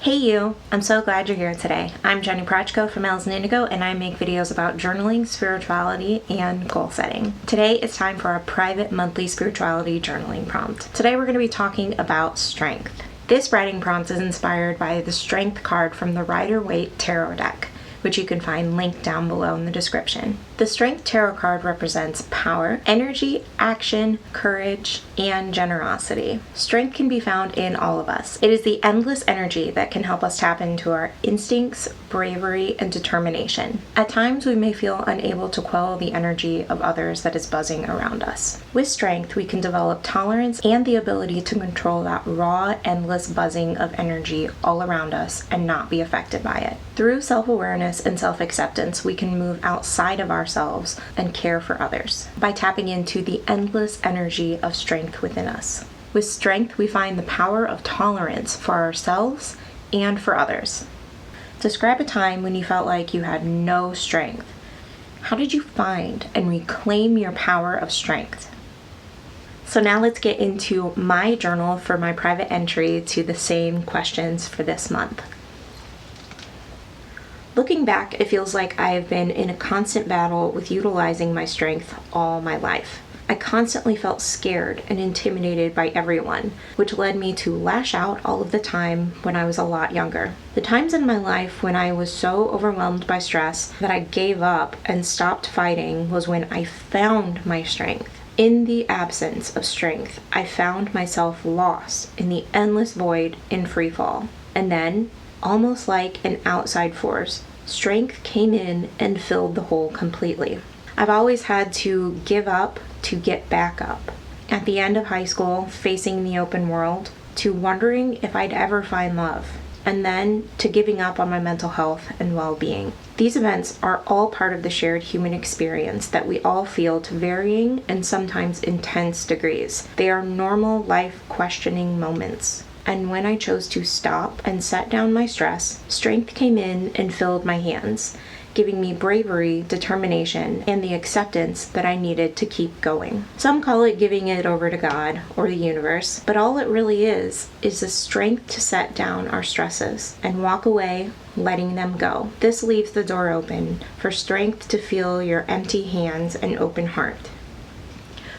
Hey you! I'm so glad you're here today. I'm Jenny Prachko from Owls and Indigo, and I make videos about journaling, spirituality, and goal setting. Today it's time for our private monthly spirituality journaling prompt. Today we're going to be talking about strength. This writing prompt is inspired by the Strength card from the Rider-Waite Tarot deck, which you can find linked down below in the description. The Strength Tarot card represents power, energy, action, courage, and generosity. Strength can be found in all of us. It is the endless energy that can help us tap into our instincts, bravery, and determination. At times, we may feel unable to quell the energy of others that is buzzing around us. With strength, we can develop tolerance and the ability to control that raw, endless buzzing of energy all around us and not be affected by it. Through self-awareness and self-acceptance, we can move outside of ourselves and care for others by tapping into the endless energy of strength within us. With strength, we find the power of tolerance for ourselves and for others. Describe a time when you felt like you had no strength. How did you find and reclaim your power of strength? So now let's get into my journal for my private entry to the same questions for this month. Looking back, it feels like I have been in a constant battle with utilizing my strength all my life. I constantly felt scared and intimidated by everyone, which led me to lash out all of the time when I was a lot younger. The times in my life when I was so overwhelmed by stress that I gave up and stopped fighting was when I found my strength. In the absence of strength, I found myself lost in the endless void in free fall. And then, almost like an outside force, strength came in and filled the hole completely. I've always had to give up to get back up. At the end of high school, facing the open world, to wondering if I'd ever find love, and then to giving up on my mental health and well-being. These events are all part of the shared human experience that we all feel to varying and sometimes intense degrees. They are normal life questioning moments. And when I chose to stop and set down my stress, strength came in and filled my hands, giving me bravery, determination, and the acceptance that I needed to keep going. Some call it giving it over to God or the universe, but all it really is the strength to set down our stresses and walk away, letting them go. This leaves the door open for strength to feel your empty hands and open heart.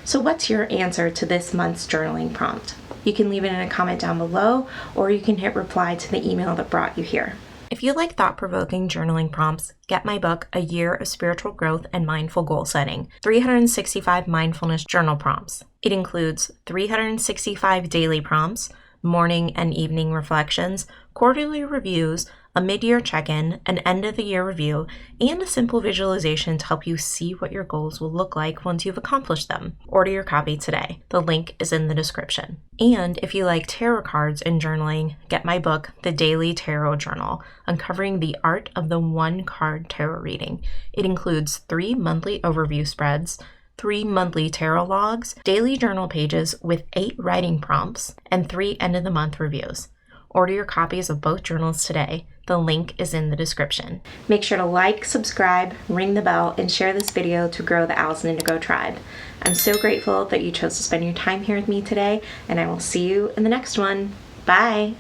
So what's your answer to this month's journaling prompt? You can leave it in a comment down below, or you can hit reply to the email that brought you here. If you like thought-provoking journaling prompts, get my book, A Year of Spiritual Growth and Mindful Goal Setting, 365 Mindfulness Journal Prompts. It includes 365 daily prompts, morning and evening reflections, quarterly reviews, a mid-year check-in, an end-of-the-year review, and a simple visualization to help you see what your goals will look like once you've accomplished them. Order your copy today. The link is in the description. And if you like tarot cards and journaling, get my book, The Daily Tarot Journal, Uncovering the Art of the One-Card Tarot Reading. It includes 3 monthly overview spreads, 3 monthly tarot logs, daily journal pages with 8 writing prompts, and 3 end-of-the-month reviews. Order your copies of both journals today. The link is in the description. Make sure to like, subscribe, ring the bell, and share this video to grow the Owls and Indigo tribe. I'm so grateful that you chose to spend your time here with me today, and I will see you in the next one. Bye!